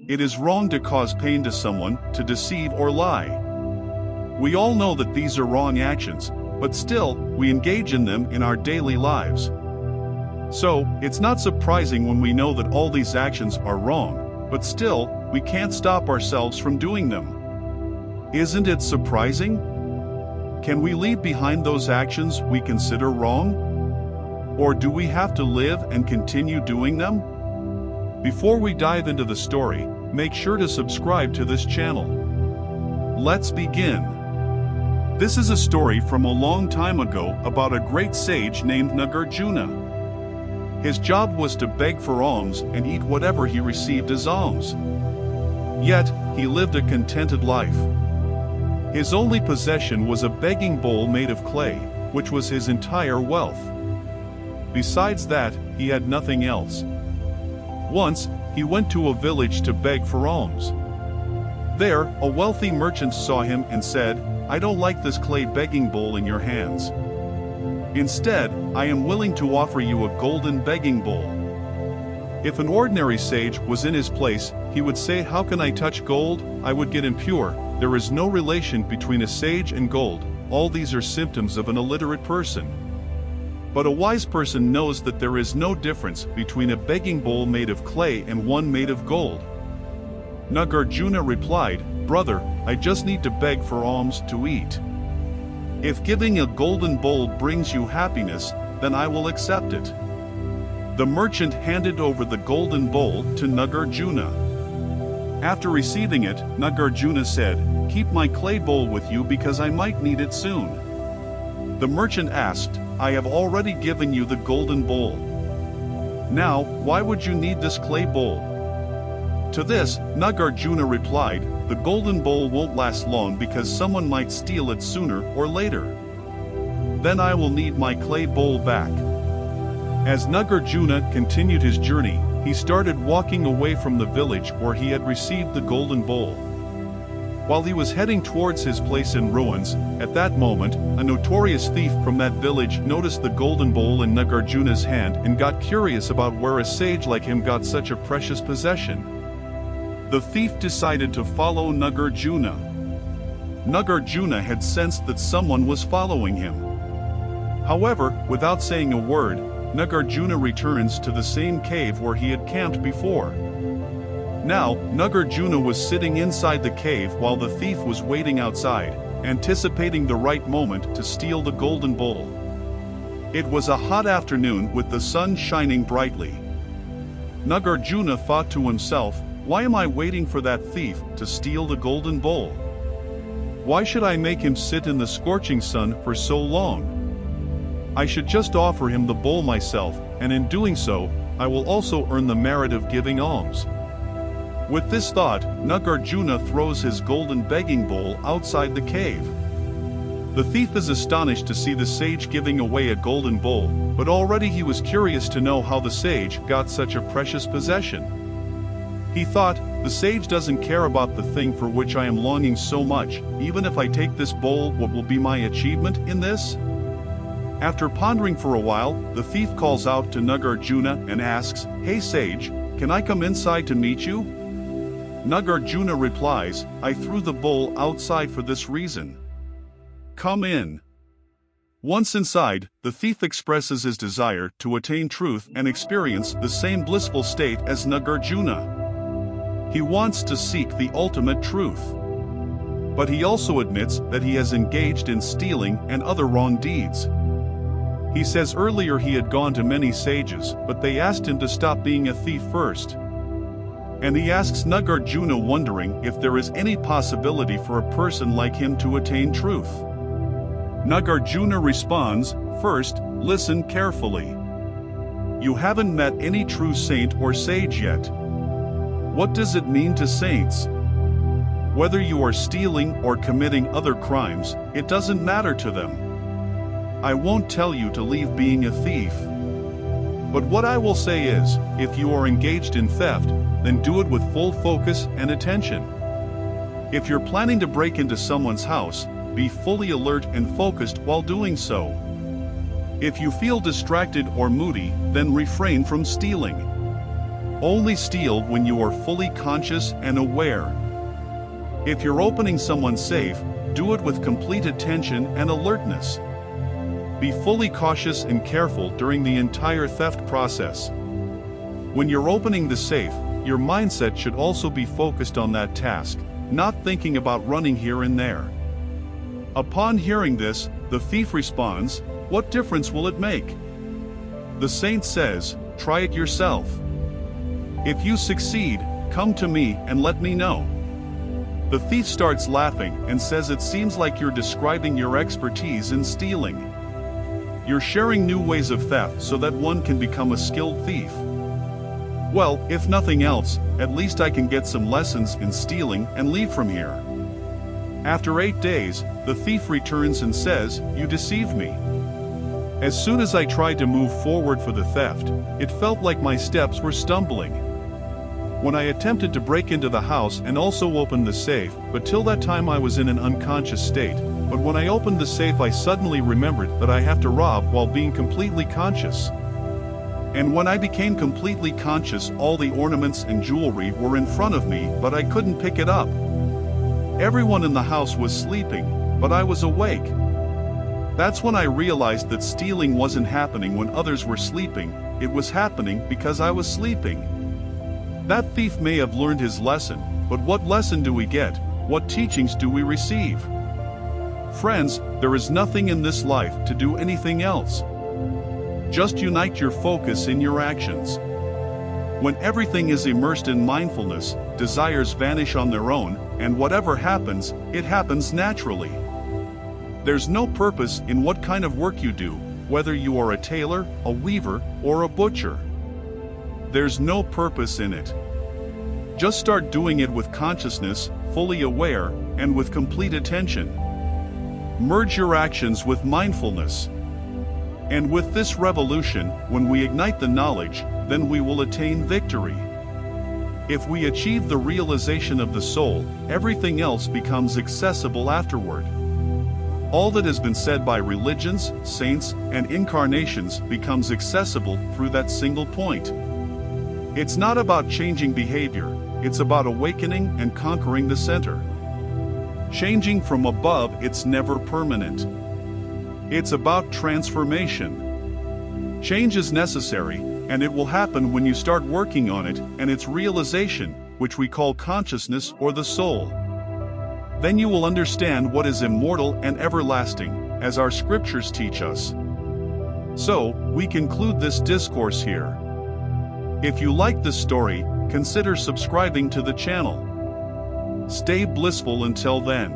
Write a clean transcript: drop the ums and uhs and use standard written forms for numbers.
It is wrong to cause pain to someone, to deceive or lie. We all know that these are wrong actions, but still, we engage in them in our daily lives. So, it's not surprising when we know that all these actions are wrong, but still, we can't stop ourselves from doing them. Isn't it surprising? Can we leave behind those actions we consider wrong? Or do we have to live and continue doing them? Before we dive into the story, make sure to subscribe to this channel. Let's begin. This is a story from a long time ago about a great sage named Nagarjuna. His job was to beg for alms and eat whatever he received as alms. Yet, he lived a contented life. His only possession was a begging bowl made of clay, which was his entire wealth. Besides that, he had nothing else. Once, he went to a village to beg for alms. There, a wealthy merchant saw him and said, "I don't like this clay begging bowl in your hands. Instead, I am willing to offer you a golden begging bowl." If an ordinary sage was in his place, he would say, "How can I touch gold? I would get impure. There is no relation between a sage and gold. All these are symptoms of an illiterate person." But a wise person knows that there is no difference between a begging bowl made of clay and one made of gold. Nagarjuna replied, "Brother, I just need to beg for alms to eat. If giving a golden bowl brings you happiness, then I will accept it." The merchant handed over the golden bowl to Nagarjuna. After receiving it, Nagarjuna said, "Keep my clay bowl with you because I might need it soon." The merchant asked, "I have already given you the golden bowl. Now, why would you need this clay bowl?" To this, Nagarjuna replied, "The golden bowl won't last long because someone might steal it sooner or later. Then I will need my clay bowl back." As Nagarjuna continued his journey, he started walking away from the village where he had received the golden bowl. While he was heading towards his place in ruins, at that moment, a notorious thief from that village noticed the golden bowl in Nagarjuna's hand and got curious about where a sage like him got such a precious possession. The thief decided to follow Nagarjuna. Nagarjuna had sensed that someone was following him. However, without saying a word, Nagarjuna returns to the same cave where he had camped before. Now, Nagarjuna was sitting inside the cave while the thief was waiting outside, anticipating the right moment to steal the golden bowl. It was a hot afternoon with the sun shining brightly. Nagarjuna thought to himself, "Why am I waiting for that thief to steal the golden bowl? Why should I make him sit in the scorching sun for so long? I should just offer him the bowl myself, and in doing so, I will also earn the merit of giving alms." With this thought, Nagarjuna throws his golden begging bowl outside the cave. The thief is astonished to see the sage giving away a golden bowl, but already he was curious to know how the sage got such a precious possession. He thought, "The sage doesn't care about the thing for which I am longing so much. Even if I take this bowl, what will be my achievement in this?" After pondering for a while, the thief calls out to Nagarjuna and asks, "Hey sage, can I come inside to meet you?" Nagarjuna replies, "I threw the bowl outside for this reason. Come in." Once inside, the thief expresses his desire to attain truth and experience the same blissful state as Nagarjuna. He wants to seek the ultimate truth. But he also admits that he has engaged in stealing and other wrong deeds. He says earlier he had gone to many sages, but they asked him to stop being a thief first. And he asks Nagarjuna, wondering if there is any possibility for a person like him to attain truth. Nagarjuna responds, "First, listen carefully. You haven't met any true saint or sage yet. What does it mean to saints? Whether you are stealing or committing other crimes, it doesn't matter to them. I won't tell you to leave being a thief. But what I will say is, if you are engaged in theft, then do it with full focus and attention. If you're planning to break into someone's house, be fully alert and focused while doing so. If you feel distracted or moody, then refrain from stealing. Only steal when you are fully conscious and aware. If you're opening someone's safe, do it with complete attention and alertness. Be fully cautious and careful during the entire theft process. When you're opening the safe, your mindset should also be focused on that task, not thinking about running here and there. Upon hearing this, the thief responds, "What difference will it make?" The saint says, "Try it yourself. If you succeed, come to me and let me know." The thief starts laughing and says, "It seems like you're describing your expertise in stealing. You're sharing new ways of theft so that one can become a skilled thief. Well, if nothing else, at least I can get some lessons in stealing and leave from here." After 8 days, the thief returns and says, "You deceived me. As soon as I tried to move forward for the theft, it felt like my steps were stumbling. When I attempted to break into the house and also open the safe, but till that time I was in an unconscious state. But when I opened the safe I suddenly remembered that I have to rob while being completely conscious. And when I became completely conscious, all the ornaments and jewelry were in front of me, but I couldn't pick it up. Everyone in the house was sleeping, but I was awake. That's when I realized that stealing wasn't happening when others were sleeping, it was happening because I was sleeping." That thief may have learned his lesson, but what lesson do we get? What teachings do we receive? Friends, there is nothing in this life to do anything else. Just unite your focus in your actions. When everything is immersed in mindfulness, desires vanish on their own, and whatever happens, it happens naturally. There's no purpose in what kind of work you do, whether you are a tailor, a weaver, or a butcher. There's no purpose in it. Just start doing it with consciousness, fully aware, and with complete attention. Merge your actions with mindfulness. And with this revolution, when we ignite the knowledge, then we will attain victory. If we achieve the realization of the soul, everything else becomes accessible afterward. All that has been said by religions, saints, and incarnations becomes accessible through that single point. It's not about changing behavior, it's about awakening and conquering the center. Changing from above, it's never permanent. It's about transformation. Change is necessary, and it will happen when you start working on it and its realization, which we call consciousness or the soul. Then you will understand what is immortal and everlasting, as our scriptures teach us. So, we conclude this discourse here. If you like this story, consider subscribing to the channel. Stay blissful until then.